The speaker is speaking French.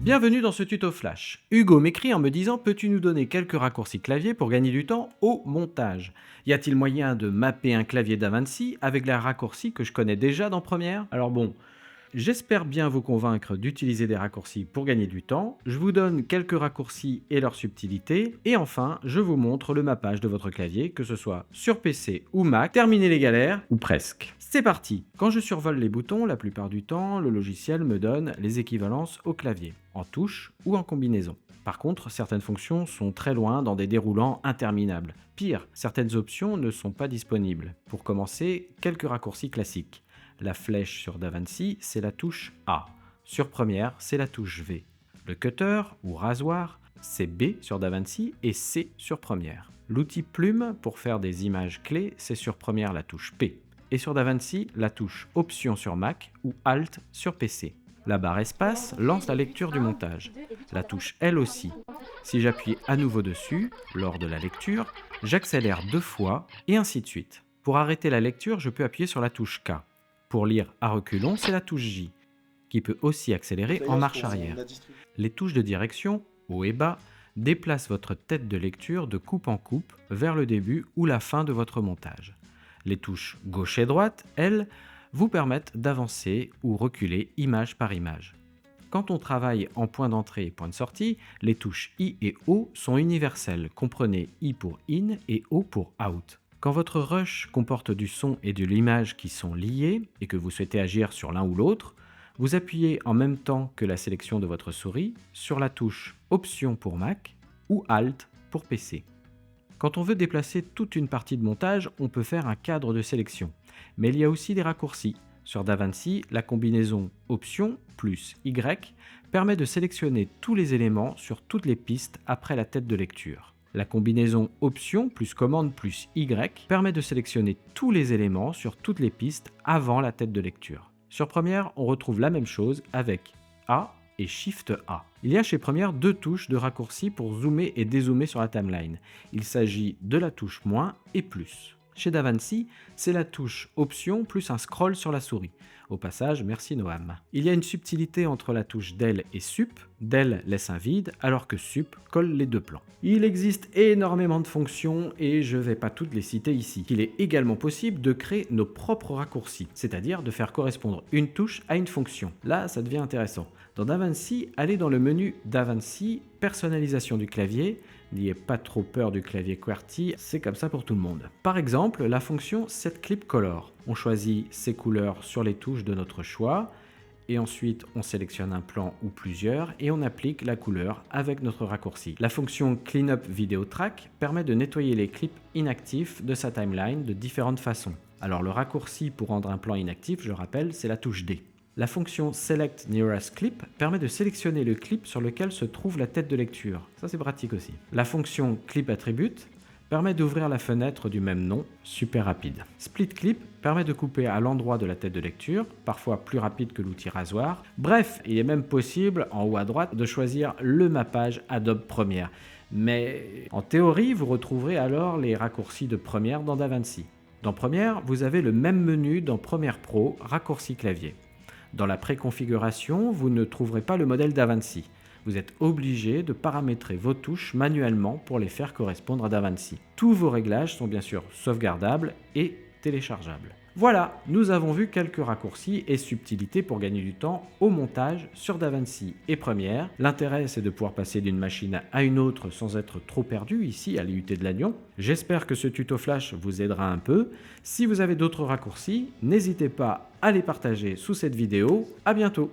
Bienvenue dans ce tuto flash. Hugo m'écrit en me disant: peux-tu nous donner quelques raccourcis clavier pour gagner du temps au montage? Y a-t-il moyen de mapper un clavier DaVinci avec les raccourcis que je connais déjà dans Premiere? Alors bon, j'espère bien vous convaincre d'utiliser des raccourcis pour gagner du temps. Je vous donne quelques raccourcis et leurs subtilités. Et enfin, je vous montre le mappage de votre clavier, que ce soit sur PC ou Mac. Terminez les galères, ou presque. C'est parti! Quand je survole les boutons, la plupart du temps, le logiciel me donne les équivalences au clavier, en touche ou en combinaison. Par contre, certaines fonctions sont très loin dans des déroulants interminables. Pire, certaines options ne sont pas disponibles. Pour commencer, quelques raccourcis classiques. La flèche sur DaVinci, c'est la touche A. Sur Premiere, c'est la touche V. Le cutter ou rasoir, c'est B sur DaVinci et C sur Premiere. L'outil plume pour faire des images clés, c'est sur Premiere la touche P. Et sur DaVinci, la touche Option sur Mac ou Alt sur PC. La barre espace lance la lecture du montage. La touche L aussi. Si j'appuie à nouveau dessus, lors de la lecture, j'accélère 2 fois et ainsi de suite. Pour arrêter la lecture, je peux appuyer sur la touche K. Pour lire à reculons, c'est la touche J, qui peut aussi accélérer en marche arrière. Les touches de direction, haut et bas, déplacent votre tête de lecture de coupe en coupe vers le début ou la fin de votre montage. Les touches gauche et droite, elles, vous permettent d'avancer ou reculer image par image. Quand on travaille en point d'entrée et point de sortie, les touches I et O sont universelles. Comprenez I pour In et O pour Out. Quand votre rush comporte du son et de l'image qui sont liés et que vous souhaitez agir sur l'un ou l'autre, vous appuyez en même temps que la sélection de votre souris sur la touche Option pour Mac ou Alt pour PC. Quand on veut déplacer toute une partie de montage, on peut faire un cadre de sélection. Mais il y a aussi des raccourcis. Sur DaVinci, la combinaison Option plus Y permet de sélectionner tous les éléments sur toutes les pistes après la tête de lecture. La combinaison Option plus Commande plus Y permet de sélectionner tous les éléments sur toutes les pistes avant la tête de lecture. Sur Premiere, on retrouve la même chose avec A et Shift A. Il y a chez Premiere 2 touches de raccourci pour zoomer et dézoomer sur la timeline. Il s'agit de la touche moins et plus. Chez DaVinci, c'est la touche Option plus un scroll sur la souris. Au passage, merci Noam. Il y a une subtilité entre la touche Del et Sup. Del laisse un vide, alors que Sup colle les deux plans. Il existe énormément de fonctions et je ne vais pas toutes les citer ici. Il est également possible de créer nos propres raccourcis, c'est-à-dire de faire correspondre une touche à une fonction. Là, ça devient intéressant. Dans DaVinci, allez dans le menu DaVinci, personnalisation du clavier. N'ayez pas trop peur du clavier QWERTY, c'est comme ça pour tout le monde. Par exemple, la fonction setClipColor. On choisit ses couleurs sur les touches de notre choix et ensuite on sélectionne un plan ou plusieurs et on applique la couleur avec notre raccourci. La fonction Cleanup Video Track permet de nettoyer les clips inactifs de sa timeline de différentes façons. Alors le raccourci pour rendre un plan inactif, je rappelle, c'est la touche D. La fonction Select Nearest Clip permet de sélectionner le clip sur lequel se trouve la tête de lecture. Ça c'est pratique aussi. La fonction Clip Attribute permet d'ouvrir la fenêtre du même nom, super rapide. Split Clip permet de couper à l'endroit de la tête de lecture, parfois plus rapide que l'outil rasoir. Bref, il est même possible, en haut à droite, de choisir le mappage Adobe Premiere. Mais en théorie, vous retrouverez alors les raccourcis de Premiere dans DaVinci. Dans Premiere, vous avez le même menu dans Premiere Pro, raccourci clavier. Dans la préconfiguration, vous ne trouverez pas le modèle DaVinci. Vous êtes obligé de paramétrer vos touches manuellement pour les faire correspondre à DaVinci. Tous vos réglages sont bien sûr sauvegardables et téléchargeables. Voilà, nous avons vu quelques raccourcis et subtilités pour gagner du temps au montage sur DaVinci et Premiere. L'intérêt, c'est de pouvoir passer d'une machine à une autre sans être trop perdu ici à l'IUT de Lannion. J'espère que ce tuto flash vous aidera un peu. Si vous avez d'autres raccourcis, n'hésitez pas à les partager sous cette vidéo. À bientôt!